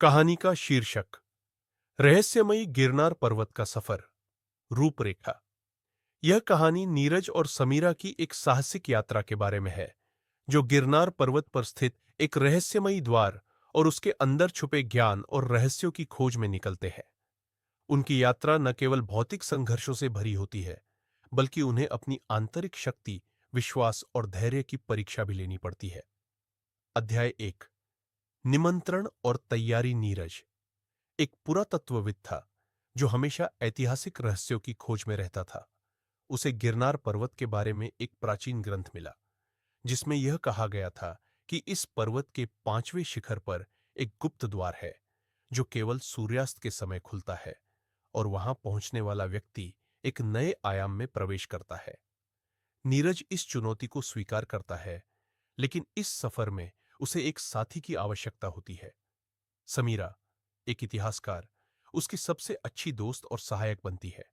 कहानी का शीर्षक रहस्यमयी गिरनार पर्वत का सफर। रूपरेखा। यह कहानी नीरज और समीरा की एक साहसिक यात्रा के बारे में है, जो गिरनार पर्वत पर स्थित एक रहस्यमयी द्वार और उसके अंदर छुपे ज्ञान और रहस्यों की खोज में निकलते हैं। उनकी यात्रा न केवल भौतिक संघर्षों से भरी होती है, बल्कि उन्हें अपनी आंतरिक शक्ति, विश्वास और धैर्य की परीक्षा भी लेनी पड़ती है। अध्याय 1। निमंत्रण और तैयारी। नीरज एक पुरातत्वविद था जो हमेशा ऐतिहासिक रहस्यों की खोज में रहता था। उसे गिरनार पर्वत के बारे में एक प्राचीन ग्रंथ मिला, जिसमें यह कहा गया था कि इस पर्वत के 5वें शिखर पर एक गुप्त द्वार है, जो केवल सूर्यास्त के समय खुलता है और वहां पहुंचने वाला व्यक्ति एक नए आयाम में प्रवेश करता है। नीरज इस चुनौती को स्वीकार करता है, लेकिन इस सफर में उसे एक साथी की आवश्यकता होती है। समीरा, एक इतिहासकार, उसकी सबसे अच्छी दोस्त और सहायक बनती है।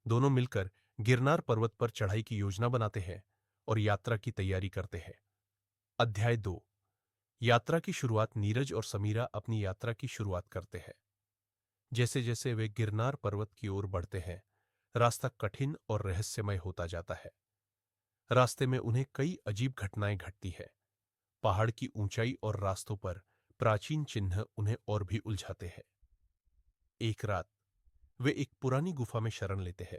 दोनों मिलकर गिरनार पर्वत पर चढ़ाई की योजना बनाते हैं और यात्रा की तैयारी करते हैं। अध्याय 2। यात्रा की शुरुआत। नीरज और समीरा अपनी यात्रा की शुरुआत करते हैं। जैसे जैसे वे गिरनार पर्वत की ओर बढ़ते हैं, रास्ता कठिन और रहस्यमय होता जाता है। रास्ते में उन्हें कई अजीब घटनाएं घटती है। पहाड़ की ऊंचाई और रास्तों पर प्राचीन चिन्ह उन्हें और भी उलझाते हैं। एक रात वे एक पुरानी गुफा में शरण लेते हैं,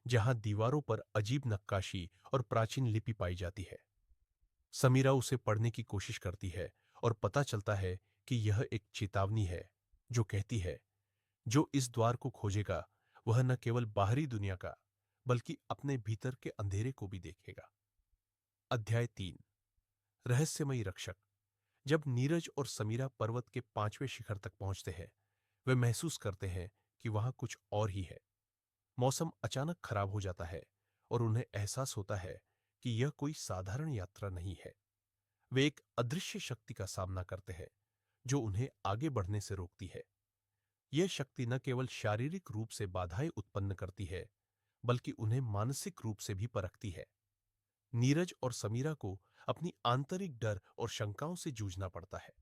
जहां दीवारों पर अजीब नक्काशी और प्राचीन लिपि पाई जाती है। समीरा उसे पढ़ने की कोशिश करती है और पता चलता है कि यह एक चेतावनी है, जो कहती है, जो इस द्वार को खोजेगा वह न केवल बाहरी दुनिया का, बल्कि अपने भीतर के अंधेरे को भी देखेगा। अध्याय 3। रहस्यमयी रक्षक। जब नीरज और समीरा पर्वत के 5वें शिखर तक पहुंचते हैं, वे महसूस करते हैं कि वहां कुछ और ही है। मौसम अचानक खराब हो जाता है और उन्हें एहसास होता है कि यह कोई साधारण यात्रा नहीं है। वे एक अदृश्य शक्ति का सामना करते हैं, जो उन्हें आगे बढ़ने से रोकती है। यह शक्ति न केवल शारीरिक रूप से बाधाएं उत्पन्न करती है, बल्कि उन्हें मानसिक रूप से भी परखती है। नीरज और समीरा को अपनी आंतरिक डर और शंकाओं से जूझना पड़ता है।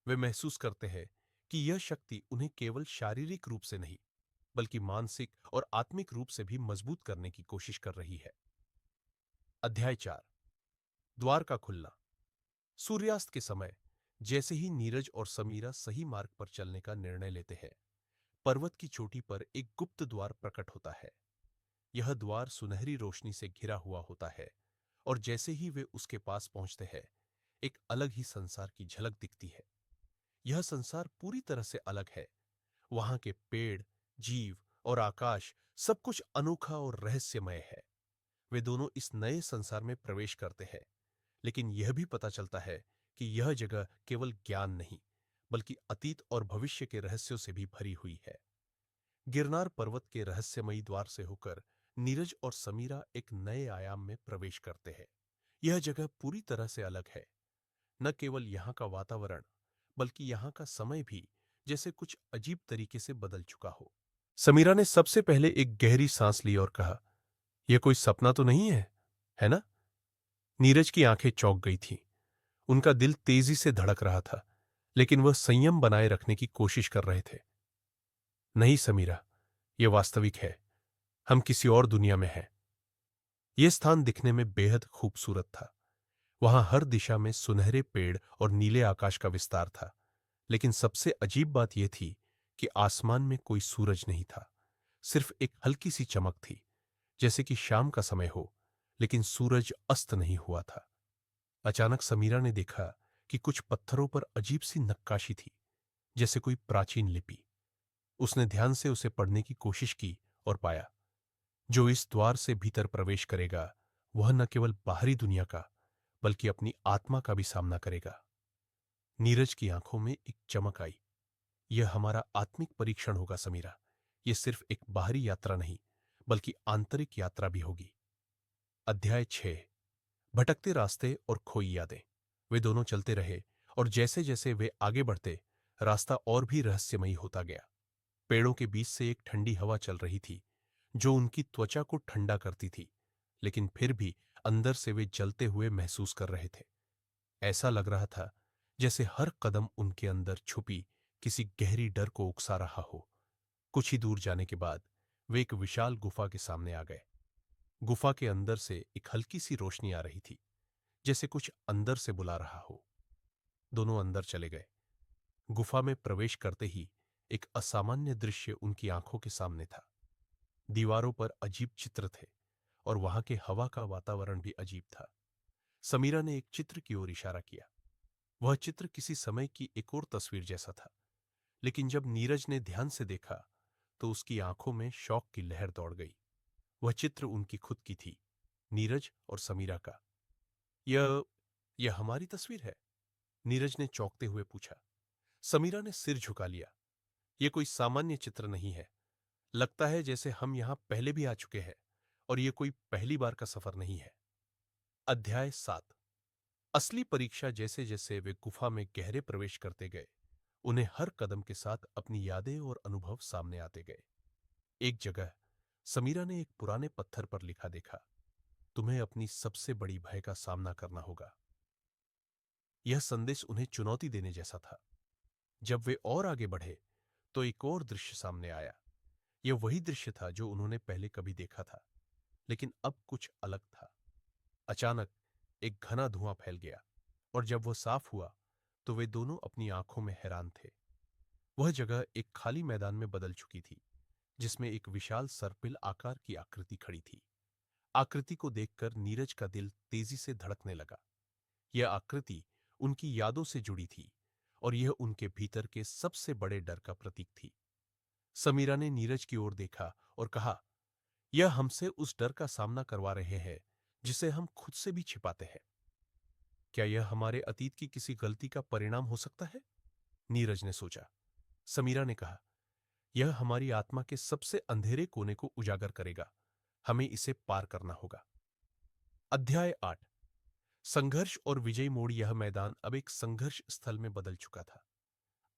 वे महसूस करते हैं कि यह शक्ति उन्हें केवल शारीरिक रूप से नहीं, बल्कि मानसिक और आत्मिक रूप से भी मजबूत करने की कोशिश कर रही है। अध्याय 4। द्वार का खुलना। सूर्यास्त के समय जैसे ही नीरज और समीरा सही मार्ग पर चलने का निर्णय लेते हैं, पर्वत की चोटी पर एक गुप्त द्वार प्रकट होता है। यह द्वार सुनहरी रोशनी से घिरा हुआ होता है और जैसे ही वे उसके पास पहुंचते हैं, एक अलग ही संसार की झलक दिखती है। यह संसार पूरी तरह से अलग है। वहां के पेड़, जीव और आकाश, सब कुछ अनोखा और रहस्यमय है। वे दोनों इस नए संसार में प्रवेश करते हैं, लेकिन यह भी पता चलता है कि यह जगह केवल ज्ञान नहीं, बल्कि अतीत और भविष्य के रहस्यों से भी भरी हुई है। गिरनार पर्वत के रहस्यमयी द्वार से होकर नीरज और समीरा एक नए आयाम में प्रवेश करते हैं। यह जगह पूरी तरह से अलग है। न केवल यहाँ का वातावरण, बल्कि यहाँ का समय भी जैसे कुछ अजीब तरीके से बदल चुका हो। समीरा ने सबसे पहले एक गहरी सांस ली और कहा, यह कोई सपना तो नहीं है ना? नीरज की आंखें चौंक गई थीं। उनका दिल तेजी से धड़क रहा था, लेकिन वह संयम बनाए रखने की कोशिश कर रहे थे। नहीं समीरा, यह वास्तविक है। हम किसी और दुनिया में हैं। यह स्थान दिखने में बेहद खूबसूरत था। वहां हर दिशा में सुनहरे पेड़ और नीले आकाश का विस्तार था। लेकिन सबसे अजीब बात यह थी कि आसमान में कोई सूरज नहीं था। सिर्फ एक हल्की सी चमक थी, जैसे कि शाम का समय हो, लेकिन सूरज अस्त नहीं हुआ था। अचानक समीरा ने देखा कि कुछ पत्थरों पर अजीब सी नक्काशी थी, जैसे कोई प्राचीन लिपि। उसने ध्यान से उसे पढ़ने की कोशिश की और पाया, जो इस द्वार से भीतर प्रवेश करेगा वह न केवल बाहरी दुनिया का, बल्कि अपनी आत्मा का भी सामना करेगा। नीरज की आंखों में एक चमक आई। यह हमारा आत्मिक परीक्षण होगा समीरा। यह सिर्फ एक बाहरी यात्रा नहीं, बल्कि आंतरिक यात्रा भी होगी। अध्याय 6। भटकते रास्ते और खोई यादें। वे दोनों चलते रहे और जैसे जैसे वे आगे बढ़ते, रास्ता और भी रहस्यमयी होता गया। पेड़ों के बीच से एक ठंडी हवा चल रही थी, जो उनकी त्वचा को ठंडा करती थी, लेकिन फिर भी अंदर से वे जलते हुए महसूस कर रहे थे। ऐसा लग रहा था जैसे हर कदम उनके अंदर छुपी किसी गहरी डर को उकसा रहा हो। कुछ ही दूर जाने के बाद वे एक विशाल गुफा के सामने आ गए। गुफा के अंदर से एक हल्की सी रोशनी आ रही थी, जैसे कुछ अंदर से बुला रहा हो। दोनों अंदर चले गए। गुफा में प्रवेश करते ही एक असामान्य दृश्य उनकी आंखों के सामने था। दीवारों पर अजीब चित्र थे और वहां के हवा का वातावरण भी अजीब था। समीरा ने एक चित्र की ओर इशारा किया। वह चित्र किसी समय की एक और तस्वीर जैसा था, लेकिन जब नीरज ने ध्यान से देखा तो उसकी आंखों में शौक की लहर दौड़ गई। वह चित्र उनकी खुद की थी, नीरज और समीरा का। यह यह हमारी तस्वीर है? नीरज ने चौंकते हुए पूछा। समीरा ने सिर झुका लिया। यह कोई सामान्य चित्र नहीं है। लगता है जैसे हम यहां पहले भी आ चुके हैं और यह कोई पहली बार का सफर नहीं है। अध्याय 7। असली परीक्षा। जैसे जैसे वे गुफा में गहरे प्रवेश करते गए, उन्हें हर कदम के साथ अपनी यादें और अनुभव सामने आते गए। एक जगह समीरा ने एक पुराने पत्थर पर लिखा देखा, तुम्हें अपनी सबसे बड़ी भय का सामना करना होगा। यह संदेश उन्हें चुनौती देने जैसा था। जब वे और आगे बढ़े तो एक और दृश्य सामने आया। यह वही दृश्य था जो उन्होंने पहले कभी देखा था, लेकिन अब कुछ अलग था। अचानक एक घना धुआं फैल गया और जब वह साफ हुआ तो वे दोनों अपनी आंखों में हैरान थे। वह जगह एक खाली मैदान में बदल चुकी थी, जिसमें एक विशाल सर्पिल आकार की आकृति खड़ी थी। आकृति को देखकर नीरज का दिल तेजी से धड़कने लगा। यह आकृति उनकी यादों से जुड़ी थी और यह उनके भीतर के सबसे बड़े डर का प्रतीक थी। समीरा ने नीरज की ओर देखा और कहा, यह हमसे उस डर का सामना करवा रहे हैं जिसे हम खुद से भी छिपाते हैं। क्या यह हमारे अतीत की किसी गलती का परिणाम हो सकता है? नीरज ने सोचा। समीरा ने कहा, यह हमारी आत्मा के सबसे अंधेरे कोने को उजागर करेगा। हमें इसे पार करना होगा। अध्याय 8। संघर्ष और विजय मोड़। यह मैदान अब एक संघर्ष स्थल में बदल चुका था।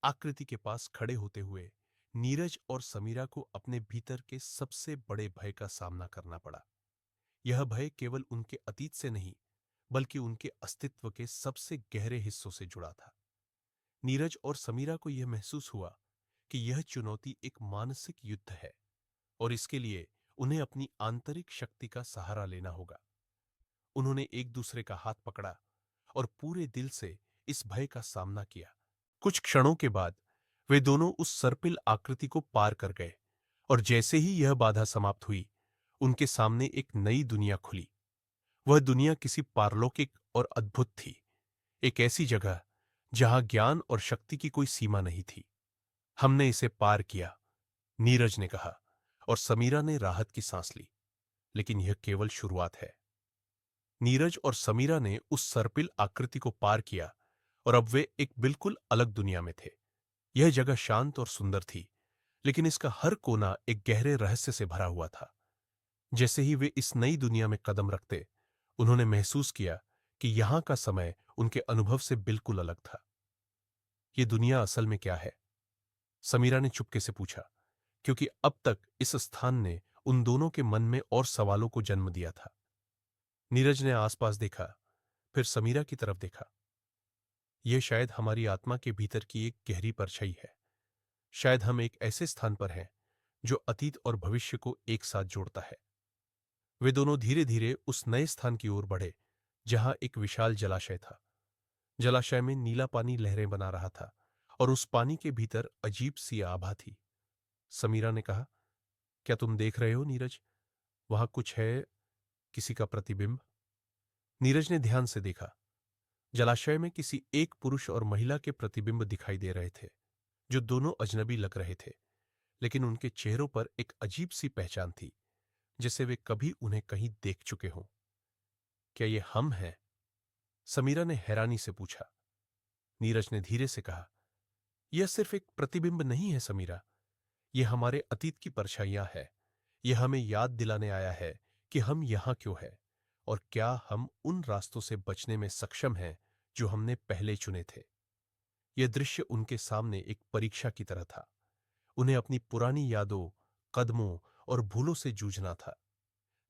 आकृति के पास खड़े होते हुए नीरज और समीरा को अपने भीतर के सबसे बड़े भय का सामना करना पड़ा। यह भय केवल उनके अतीत से नहीं, बल्कि उनके अस्तित्व के सबसे गहरे हिस्सों से जुड़ा था। नीरज और समीरा को यह महसूस हुआ कि यह चुनौती एक मानसिक युद्ध है और इसके लिए उन्हें अपनी आंतरिक शक्ति का सहारा लेना होगा। उन्होंने एक दूसरे का हाथ पकड़ा और पूरे दिल से इस भय का सामना किया। कुछ क्षणों के बाद वे दोनों उस सर्पिल आकृति को पार कर गए और जैसे ही यह बाधा समाप्त हुई, उनके सामने एक नई दुनिया खुली। वह दुनिया किसी पारलौकिक और अद्भुत थी, एक ऐसी जगह जहां ज्ञान और शक्ति की कोई सीमा नहीं थी। हमने इसे पार किया, नीरज ने कहा और समीरा ने राहत की सांस ली। लेकिन यह केवल शुरुआत है। नीरज और समीरा ने उस सर्पिल आकृति को पार किया और अब वे एक बिल्कुल अलग दुनिया में थे। यह जगह शांत और सुंदर थी, लेकिन इसका हर कोना एक गहरे रहस्य से भरा हुआ था। जैसे ही वे इस नई दुनिया में कदम रखते, उन्होंने महसूस किया कि यहां का समय उनके अनुभव से बिल्कुल अलग था। ये दुनिया असल में क्या है? समीरा ने चुपके से पूछा, क्योंकि अब तक इस स्थान ने उन दोनों के मन में और सवालों को जन्म दिया था। नीरज ने आसपास देखा, फिर समीरा की तरफ देखा। यह शायद हमारी आत्मा के भीतर की एक गहरी परछाई है। शायद हम एक ऐसे स्थान पर हैं जो अतीत और भविष्य को एक साथ जोड़ता है। वे दोनों धीरे धीरे उस नए स्थान की ओर बढ़े जहां एक विशाल जलाशय था। जलाशय में नीला पानी लहरें बना रहा था और उस पानी के भीतर अजीब सी आभा थी। समीरा ने कहा, क्या तुम देख रहे हो नीरज? वहां कुछ है, किसी का प्रतिबिंब। नीरज ने ध्यान से देखा। जलाशय में किसी एक पुरुष और महिला के प्रतिबिंब दिखाई दे रहे थे, जो दोनों अजनबी लग रहे थे, लेकिन उनके चेहरों पर एक अजीब सी पहचान थी, जैसे वे कभी उन्हें कहीं देख चुके हों। क्या ये हम हैं? समीरा ने हैरानी से पूछा। नीरज ने धीरे से कहा, यह सिर्फ एक प्रतिबिंब नहीं है समीरा, यह हमारे अतीत की परछाइयां है। यह हमें याद दिलाने आया है कि हम यहां क्यों हैं और क्या हम उन रास्तों से बचने में सक्षम हैं जो हमने पहले चुने थे। यह दृश्य उनके सामने एक परीक्षा की तरह था। उन्हें अपनी पुरानी यादों, कदमों और भूलों से जूझना था।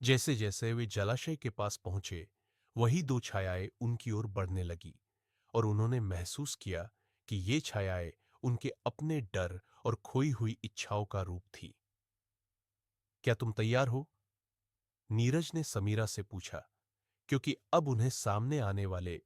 जैसे जैसे वे जलाशय के पास पहुंचे, वही दो छायाएं उनकी ओर बढ़ने लगी और उन्होंने महसूस किया कि ये छायाएं उनके अपने डर और खोई हुई इच्छाओं का रूप थी। क्या तुम तैयार हो? नीरज ने समीरा से पूछा, क्योंकि अब उन्हें सामने आने वाले